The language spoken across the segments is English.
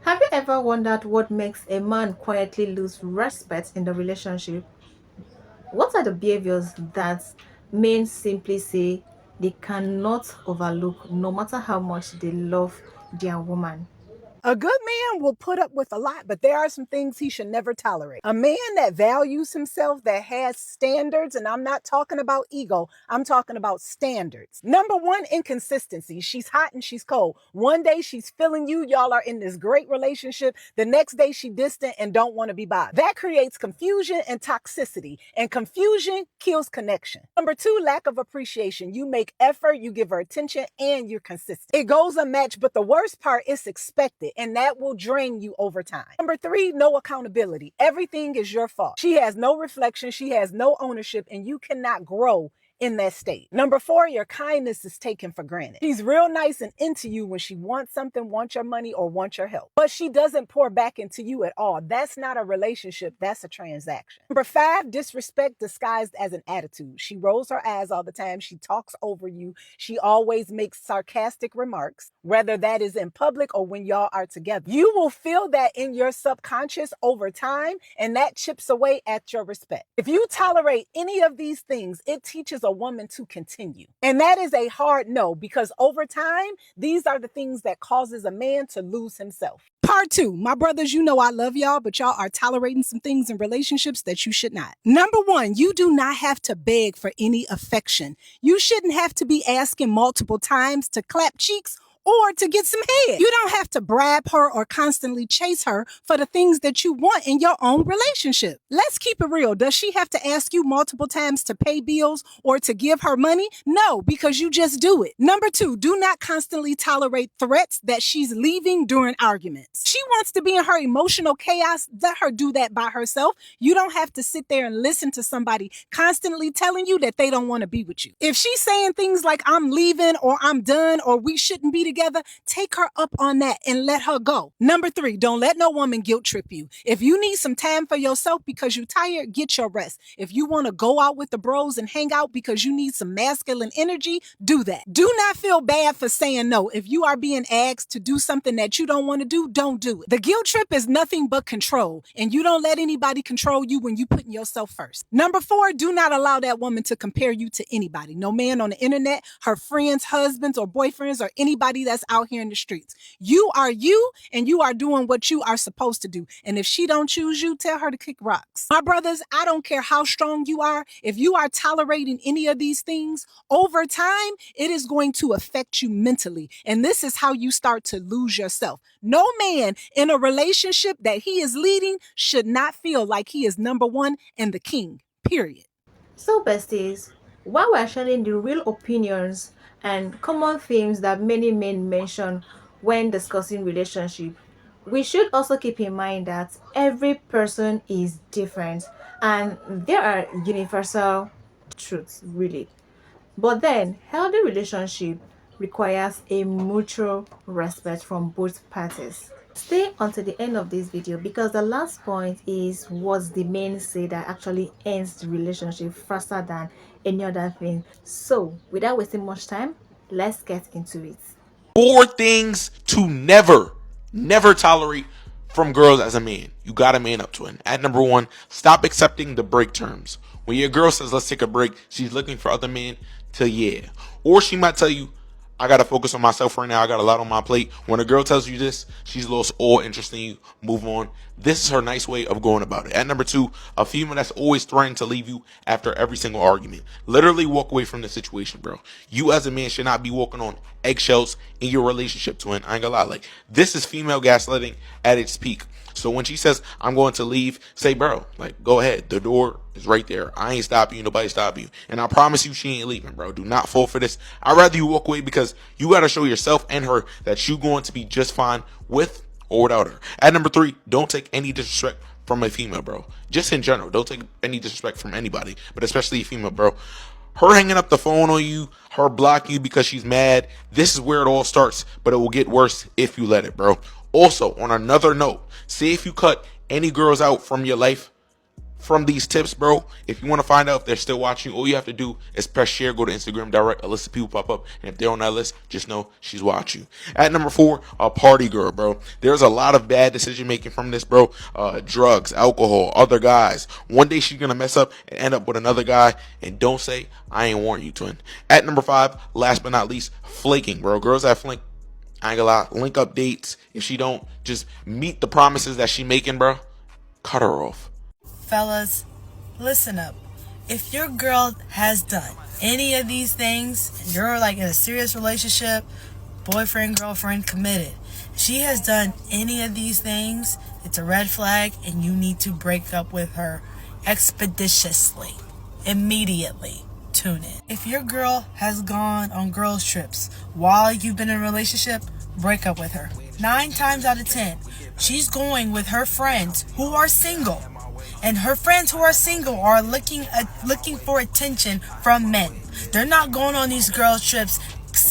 Have you ever wondered what makes a man quietly lose respect in the relationship? What are the behaviors that men simply say they cannot overlook no matter how much they love their woman? A good man will put up with a lot, but there are some things he should never tolerate. A man that values himself, that has standards, and I'm not talking about ego, I'm talking about standards. Number one, inconsistency. She's hot and she's cold. One day she's feeling you, y'all are in this great relationship. The next day she distant and don't want to be bothered. That creates confusion and toxicity, and confusion kills connection. Number two, lack of appreciation. You make effort, you give her attention, and you're consistent. It goes unmatched, but the worst part is expected, and that will drain you over time. Number three, no accountability. Everything is your fault. She has no reflection, she has no ownership, and you cannot grow in that state. Number four, your kindness is taken for granted. She's real nice and into you when she wants something, wants your money, or wants your help. But she doesn't pour back into you at all. That's not a relationship, that's a transaction. Number five, disrespect disguised as an attitude. She rolls her eyes all the time. She talks over you. She always makes sarcastic remarks, whether that is in public or when y'all are together. You will feel that in your subconscious over time, and that chips away at your respect. If you tolerate any of these things, it teaches a woman to continue. And that is a hard no, because over time, these are the things that causes a man to lose himself. Part two, my brothers, you know I love y'all, but y'all are tolerating some things in relationships that you should not. Number one, you do not have to beg for any affection. You shouldn't have to be asking multiple times to clap cheeks or to get some head. You don't have to bribe her or constantly chase her for the things that you want in your own relationship. Let's keep it real. Does she have to ask you multiple times to pay bills or to give her money? No, because you just do it. Number two, do not constantly tolerate threats that she's leaving during arguments. She wants to be in her emotional chaos. Let her do that by herself. You don't have to sit there and listen to somebody constantly telling you that they don't want to be with you. If she's saying things like, I'm leaving or I'm done or we shouldn't be together, take her up on that and let her go. Number three, don't let no woman guilt trip you. If you need some time for yourself because you're tired, get your rest. If you want to go out with the bros and hang out because you need some masculine energy, do that. Do not feel bad for saying no. If you are being asked to do something that you don't want to do, don't do it. The guilt trip is nothing but control, and you don't let anybody control you when you putting yourself first. Number four, do not allow that woman to compare you to anybody. No man on the internet, her friends, husbands, or boyfriends, or anybody that's out here in the streets. You are you, and you are doing what you are supposed to do. And if she don't choose you, tell her to kick rocks. My brothers, I don't care how strong you are. If you are tolerating any of these things, over time, it is going to affect you mentally. And this is how you start to lose yourself. No man in a relationship that he is leading should not feel like he is number one and the king, period. So, besties, while we're sharing the real opinions and common themes that many men mention when discussing relationship, we should also keep in mind that every person is different and there are universal truths, really. But then, healthy relationship requires a mutual respect from both parties. Stay until the end of this video because the last point is what the men say that actually ends the relationship faster than any other thing. So, without wasting much time, let's get into it. Four things to never tolerate from girls as a man. You gotta man up to it. At number one, stop accepting the break terms. When your girl says, let's take a break, she's looking for other men to, yeah. Or she might tell you, I gotta focus on myself right now. I got a lot on my plate. When a girl tells you this, she's lost all interest in you. Move on. This is her nice way of going about it. At number two, a female that's always threatening to leave you after every single argument. Literally walk away from the situation, bro. You as a man should not be walking on eggshells in your relationship, twin. I ain't gonna lie. Like, this is female gaslighting at its peak. So when she says, I'm going to leave, say, bro, like, go ahead. The door is right there. I ain't stopping you. Nobody stop you. And I promise you she ain't leaving, bro. Do not fall for this. I'd rather you walk away because you got to show yourself and her that you going to be just fine with or without her. At number three, don't take any disrespect from a female, bro. Just in general, don't take any disrespect from anybody, but especially a female, bro. Her hanging up the phone on you, her blocking you because she's mad. This is where it all starts, but it will get worse if you let it, bro. Also, on another note, say if you cut any girls out from your life, from these tips, bro. If you want to find out if they're still watching, all you have to do is press share, go to Instagram direct, a list of people pop up, and if they're on that list, just know she's watching. At number 4, a party girl, bro. There's a lot of bad decision making from this, bro. Drugs, alcohol, other guys. One day she's gonna mess up and end up with another guy, and don't say I ain't warn you, twin. At number 5, last but not least, flaking, bro. Girls that flake, I ain't gonna lie, link up dates. If she don't just meet the promises that she making, bro, cut her off. Fellas, listen up. If your girl has done any of these things, and you're like in a serious relationship, boyfriend, girlfriend, committed, she has done any of these things, it's a red flag, and you need to break up with her expeditiously, immediately. Tune in. If your girl has gone on girls' trips while you've been in a relationship, break up with her. 9 times out of 10, she's going with her friends who are single. And her friends who are single are looking for attention from men. They're not going on these girls' trips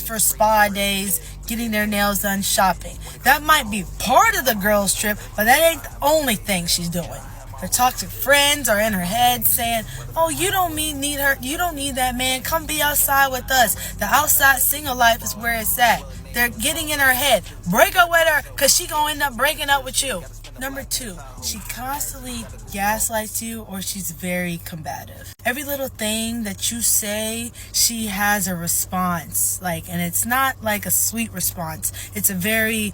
for spa days, getting their nails done, shopping. That might be part of the girls' trip, but that ain't the only thing she's doing. Her toxic friends are in her head saying, oh, you don't need her, you don't need that man, come be outside with us. The outside single life is where it's at. They're getting in her head. Break up with her, because she gonna end up breaking up with you. Number 2, she constantly gaslights you, or she's very combative. Every little thing that you say, she has a response. And it's not like a sweet response. It's a very,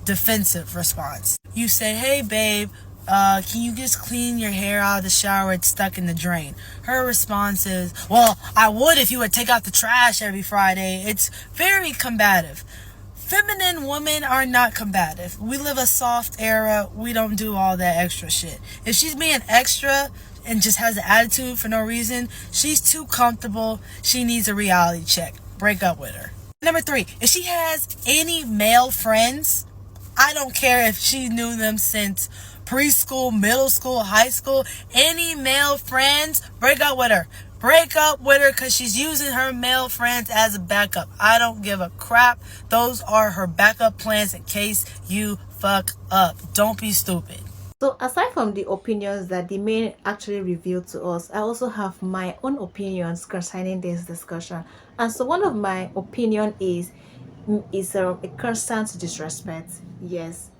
defensive response. You say, hey, babe, can you just clean your hair out of the shower? It's stuck in the drain. Her response is, well, I would if you would take out the trash every Friday. It's very combative. Feminine women are not combative. We live a soft era. We don't do all that extra shit. If she's being extra and just has an attitude for no reason, she's too comfortable. She needs a reality check. Break up with her. Number 3, if she has any male friends, I don't care if she knew them since preschool, middle school, high school, any male friends, break up with her. Break up with her, because she's using her male friends as a backup. I don't give a crap. Those are her backup plans in case you fuck up. Don't be stupid. So aside from the opinions that the men actually revealed to us, I also have my own opinions concerning this discussion. And so one of my opinion is a constant disrespect. Yes,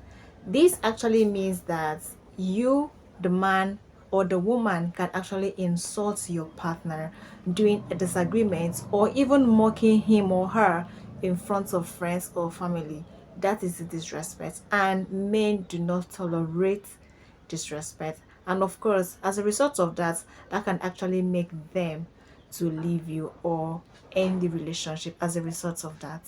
this actually means that you, the man or the woman, can actually insult your partner during a disagreement, or even mocking him or her in front of friends or family. That is the disrespect, and men do not tolerate disrespect. And of course, as a result of that, that can actually make them to leave you or end the relationship as a result of that.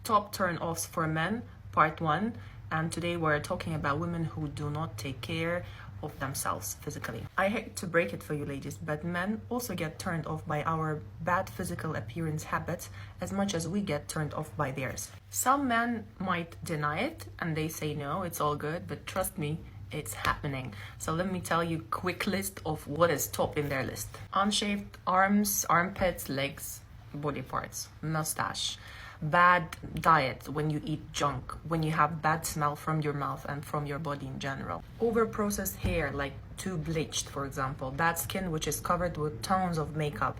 Top turn-offs for men, part 1. And today we're talking about women who do not take care of themselves physically. I hate to break it for you ladies, but men also get turned off by our bad physical appearance habits as much as we get turned off by theirs. Some men might deny it and they say no, it's all good, but trust me, it's happening. So let me tell you a quick list of what is top in their list. Unshaved arms, armpits, legs, body parts, mustache. Bad diet, when you eat junk, when you have bad smell from your mouth and from your body in general. Over-processed hair, like too bleached, for example. Bad skin, which is covered with tons of makeup.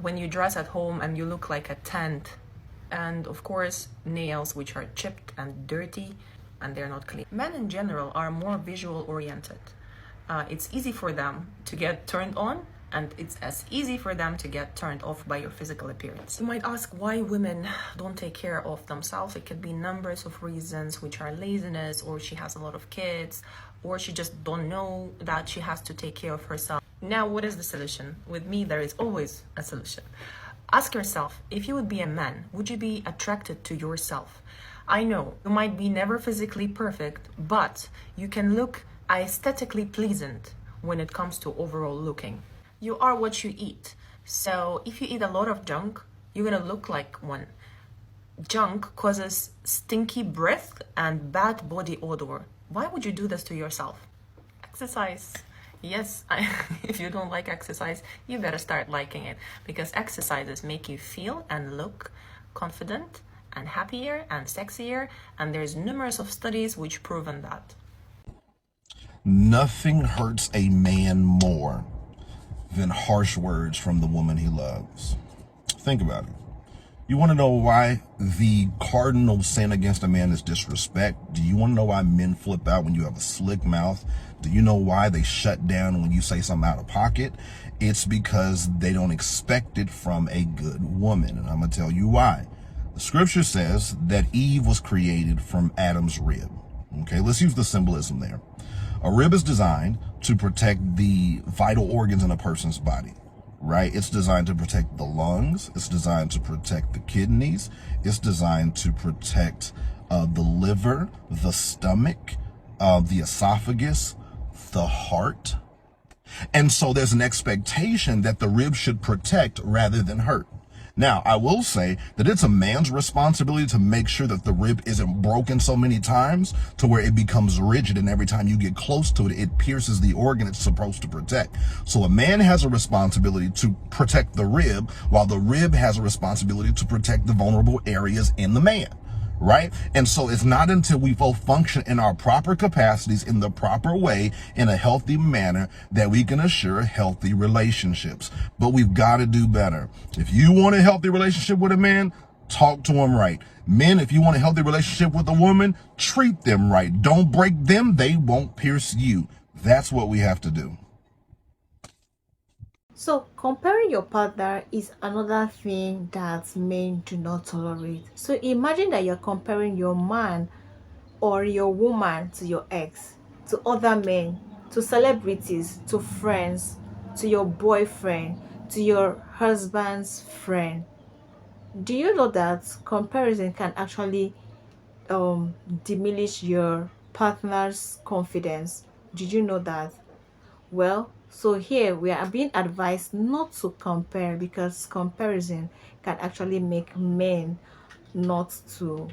When you dress at home and you look like a tent. And of course, nails which are chipped and dirty and they're not clean. Men in general are more visual oriented. It's easy for them to get turned on, and it's as easy for them to get turned off by your physical appearance. You might ask why women don't take care of themselves. It could be numbers of reasons, which are laziness, or she has a lot of kids, or she just don't know that she has to take care of herself. Now, what is the solution? With me, there is always a solution. Ask yourself, if you would be a man, would you be attracted to yourself? I know you might be never physically perfect, but you can look aesthetically pleasant when it comes to overall looking. You are what you eat. So if you eat a lot of junk, you're gonna look like one. Junk causes stinky breath and bad body odor. Why would you do this to yourself? Exercise. Yes, if you don't like exercise, you better start liking it, because exercises make you feel and look confident and happier and sexier, and there's numerous of studies which proven that. Nothing hurts a man more than harsh words from the woman he loves. Think about it. You want to know why the cardinal sin against a man is disrespect? Do you want to know why men flip out when you have a slick mouth? Do you know why they shut down when you say something out of pocket? It's because they don't expect it from a good woman. And I'm going to tell you why. The scripture says that Eve was created from Adam's rib. Okay, let's use the symbolism there. A rib is designed to protect the vital organs in a person's body. Right? It's designed to protect the lungs. It's designed to protect the kidneys. It's designed to protect the liver, the stomach, the esophagus, the heart. And so there's an expectation that the rib should protect rather than hurt. Now, I will say that it's a man's responsibility to make sure that the rib isn't broken so many times to where it becomes rigid, and every time you get close to it, it pierces the organ it's supposed to protect. So a man has a responsibility to protect the rib, while the rib has a responsibility to protect the vulnerable areas in the man. Right? And so it's not until we both function in our proper capacities in the proper way, in a healthy manner, that we can assure healthy relationships. But we've got to do better. If you want a healthy relationship with a man, talk to him right. Men, if you want a healthy relationship with a woman, treat them right. Don't break them. They won't pierce you. That's what we have to do. So, comparing your partner is another thing that men do not tolerate. So, imagine that you're comparing your man or your woman to your ex, to other men, to celebrities, to friends, to your boyfriend, to your husband's friend. Do you know that comparison can actually diminish your partner's confidence? Did you know that? Well, so here we are being advised not to compare, because comparison can actually make men not to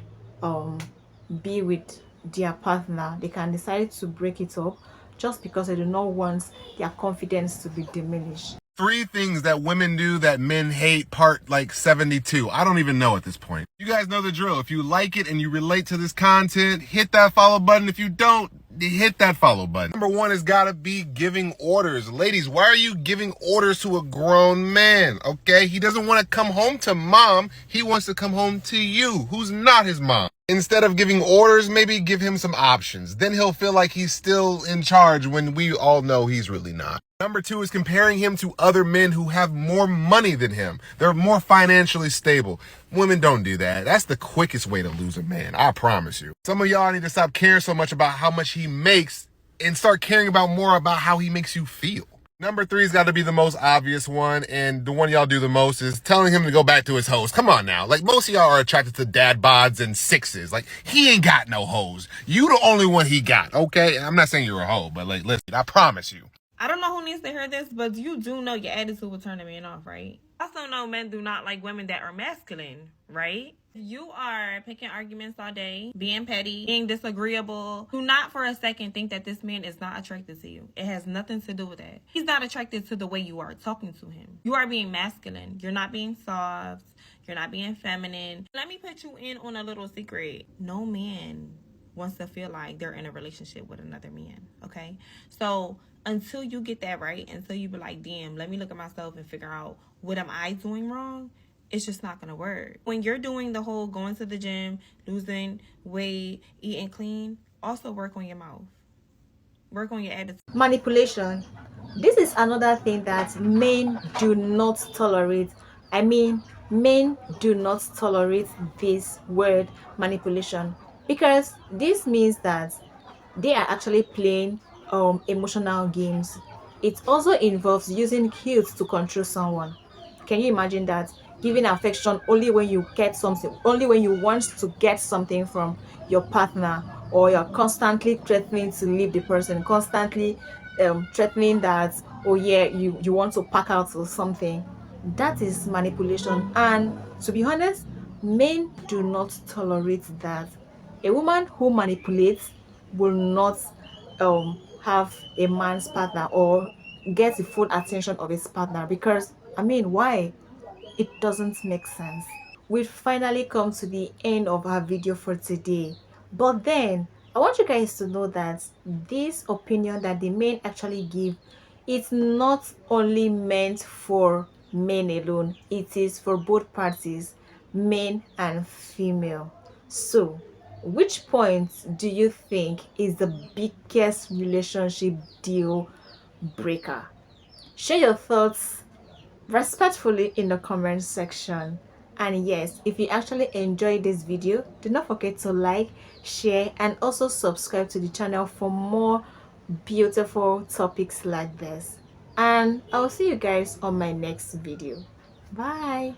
be with their partner. They can decide to break it up just because they do not want their confidence to be diminished. 3 things that women do that men hate, part like 72. I don't even know at this point. You guys know the drill. If you like it and you relate to this content, hit that follow button. If you don't, hit that follow button. Number 1 has got to be giving orders. Ladies, why are you giving orders to a grown man? Okay? He doesn't want to come home to mom. He wants to come home to you, who's not his mom. Instead of giving orders, maybe give him some options. Then he'll feel like he's still in charge when we all know he's really not. Number 2 is comparing him to other men who have more money than him. They're more financially stable. Women don't do that. That's the quickest way to lose a man, I promise you. Some of y'all need to stop caring so much about how much he makes and start caring more about how he makes you feel. Number 3's got to be the most obvious one, and the one y'all do the most is telling him to go back to his hoes. Come on now. Like, most of y'all are attracted to dad bods and sixes. Like, he ain't got no hoes. You the only one he got, okay? I'm not saying you're a hoe, but like, listen, I promise you. I don't know who needs to hear this, but you do know your attitude will turn a man off, right? Also know men do not like women that are masculine, right? You are picking arguments all day, being petty, being disagreeable. Do not for a second think that this man is not attracted to you. It has nothing to do with that. He's not attracted to the way you are talking to him. You are being masculine. You're not being soft. You're not being feminine. Let me put you in on a little secret. No man wants to feel like they're in a relationship with another man, okay? So until you get that right, until you be like, damn, let me look at myself and figure out what am I doing wrong, it's just not gonna work. When you're doing the whole going to the gym, losing weight, eating clean, also work on your mouth. Work on your attitude. Manipulation. This is another thing that men do not tolerate. I mean, men do not tolerate this word manipulation, because this means that they are actually playing emotional games. It also involves using cues to control someone. Can you imagine that? Giving affection only when you get something, only when you want to get something from your partner, or you're constantly threatening to leave the person, constantly threatening that, oh yeah, you want to pack out or something. That is manipulation. And to be honest, men do not tolerate that. A woman who manipulates will not have a man's partner or get the full attention of his partner, because I mean, why? It doesn't make sense. We've finally come to the end of our video for today, but then I want you guys to know that this opinion that the men actually give, it's not only meant for men alone, it is for both parties, men and female. So which point do you think is the biggest relationship deal breaker? Share your thoughts respectfully in the comment section. And yes, if you actually enjoyed this video, do not forget to like, share, and also subscribe to the channel for more beautiful topics like this. And I'll see you guys on my next video. Bye.